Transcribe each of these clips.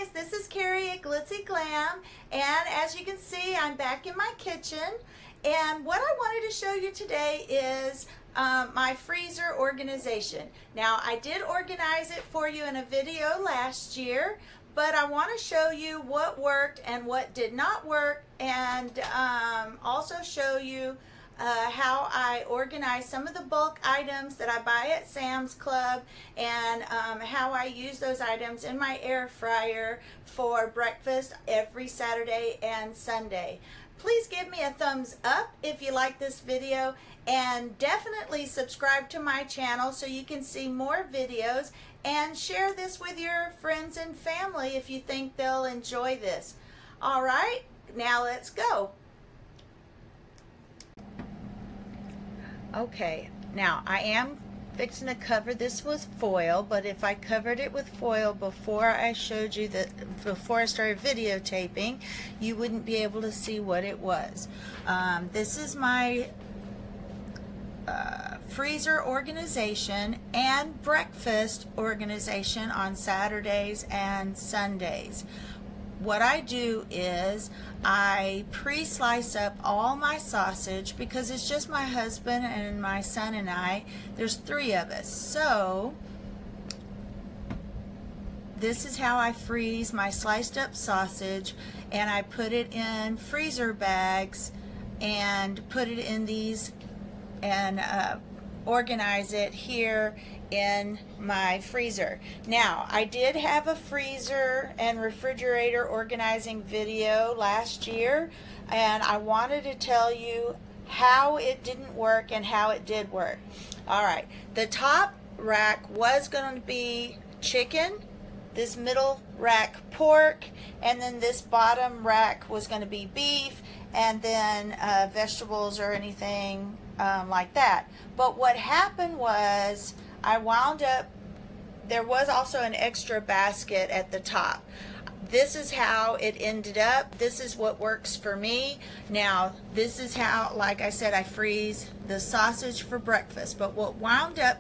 guys, this is Carrie at Glitzy Glam, and as you can see, I'm back in my kitchen, and what I wanted to show you today is my freezer organization. Now, I did organize it for you in a video last year, but I want to show you what worked and what did not work, and also show you how I organize some of the bulk items that I buy at Sam's Club, and how I use those items in my air fryer for breakfast every Saturday and Sunday. Please give me a thumbs up if you like this video, and definitely subscribe to my channel so you can see more videos, and share this with your friends and family if you think they'll enjoy this. All right, now let's go. Okay, now I am fixing to cover this with foil, but if I covered it with foil before I showed you before I started videotaping, you wouldn't be able to see what it was. This is my freezer organization and breakfast organization on Saturdays and Sundays. What I do is I pre-slice up all my sausage because it's just my husband and my son and I. There's 3 of us. So this is how I freeze my sliced up sausage, and I put it in freezer bags and put it in these and organize it here in my freezer. Now, I did have a freezer and refrigerator organizing video last year, and I wanted to tell you how it didn't work and how it did work. Alright, the top rack was going to be chicken, this middle rack pork, and then this bottom rack was going to be beef, and then vegetables or anything like that. But what happened was I wound up, there was also an extra basket at the top. This is how it ended up. This is what works for me. Now, this is how, like I said, I freeze the sausage for breakfast. But what wound up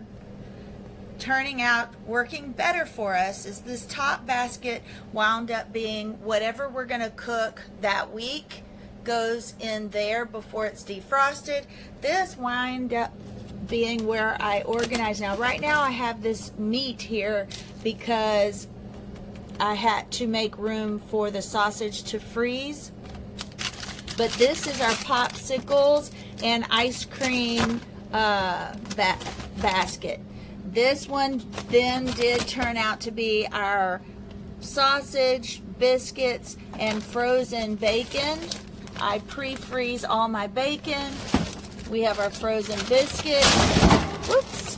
turning out working better for us is this top basket wound up being whatever we're going to cook that week goes in there before it's defrosted. This wound up being where I organize. Now, right now I have this meat here because I had to make room for the sausage to freeze. But this is our popsicles and ice cream basket. This one then did turn out to be our sausage, biscuits, and frozen bacon. I pre-freeze all my bacon. We have our frozen biscuit. Whoops.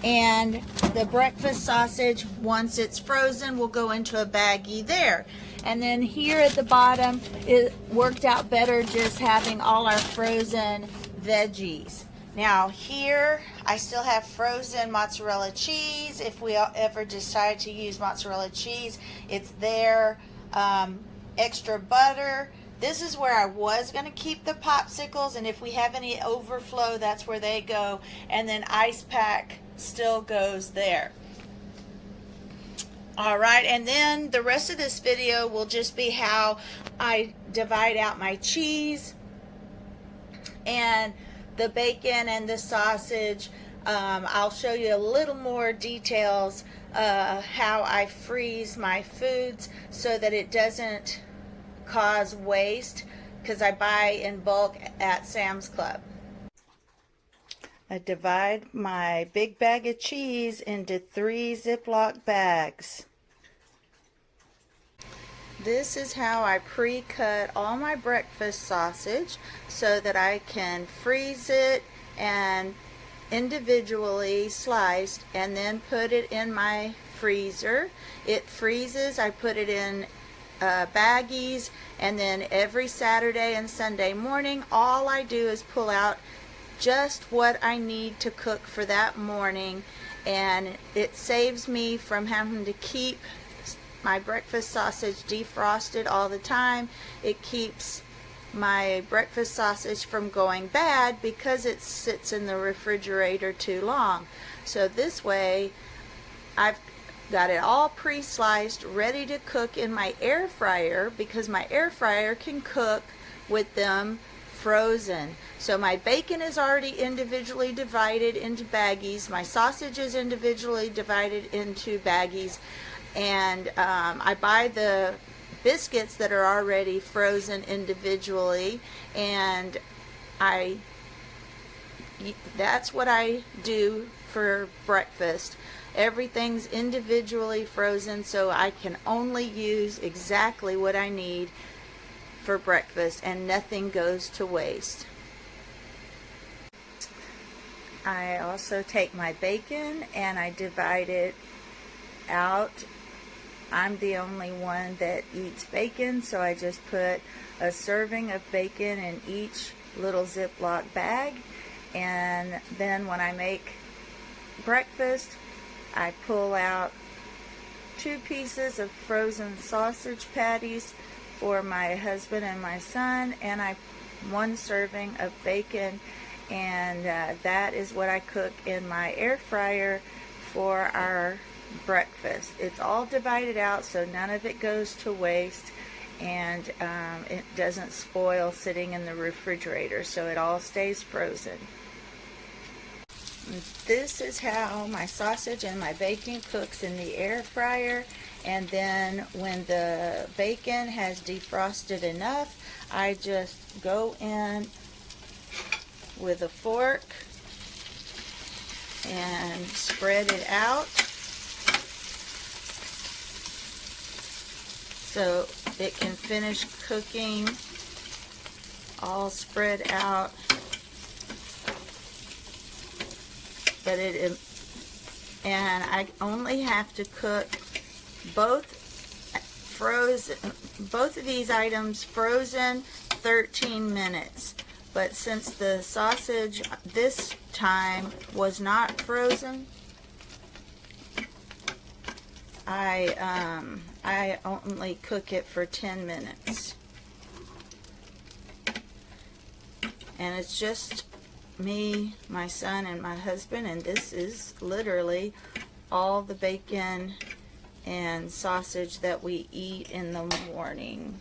And the breakfast sausage, once it's frozen, will go into a baggie there. And then here at the bottom, it worked out better just having all our frozen veggies. Now here, I still have frozen mozzarella cheese. If we ever decide to use mozzarella cheese, it's there. Extra butter. This is where I was going to keep the popsicles, and if we have any overflow, that's where they go. And then ice pack still goes there. Alright, and then the rest of this video will just be how I divide out my cheese and the bacon and the sausage. I'll show you a little more details how I freeze my foods so that it doesn't cause waste, because I buy in bulk at Sam's Club. I divide my big bag of cheese into 3 Ziploc bags. This is how I pre-cut all my breakfast sausage so that I can freeze it and individually sliced and then put it in my freezer. It freezes. I put it in baggies, and then every Saturday and Sunday morning all I do is pull out just what I need to cook for that morning, and it saves me from having to keep my breakfast sausage defrosted all the time. It keeps my breakfast sausage from going bad because it sits in the refrigerator too long. So this way I've got it all pre-sliced, ready to cook in my air fryer, because my air fryer can cook with them frozen. So my bacon is already individually divided into baggies. My sausage is individually divided into baggies. And I buy the biscuits that are already frozen individually, and that's what I do for breakfast. Everything's individually frozen, so I can only use exactly what I need for breakfast, and nothing goes to waste. I also take my bacon and I divide it out. I'm the only one that eats bacon, so I just put a serving of bacon in each little Ziploc bag, and then when I make breakfast, I pull out 2 pieces of frozen sausage patties for my husband and my son, and 1 serving of bacon, and that is what I cook in my air fryer for our breakfast. It's all divided out so none of it goes to waste, and it doesn't spoil sitting in the refrigerator, so it all stays frozen. This is how my sausage and my bacon cooks in the air fryer, and then when the bacon has defrosted enough, I just go in with a fork and spread it out so it can finish cooking all spread out. But and I only have to cook both of these items frozen 13 minutes. But since the sausage this time was not frozen, I only cook it for 10 minutes. And it's just me, my son, and my husband, and this is literally all the bacon and sausage that we eat in the morning.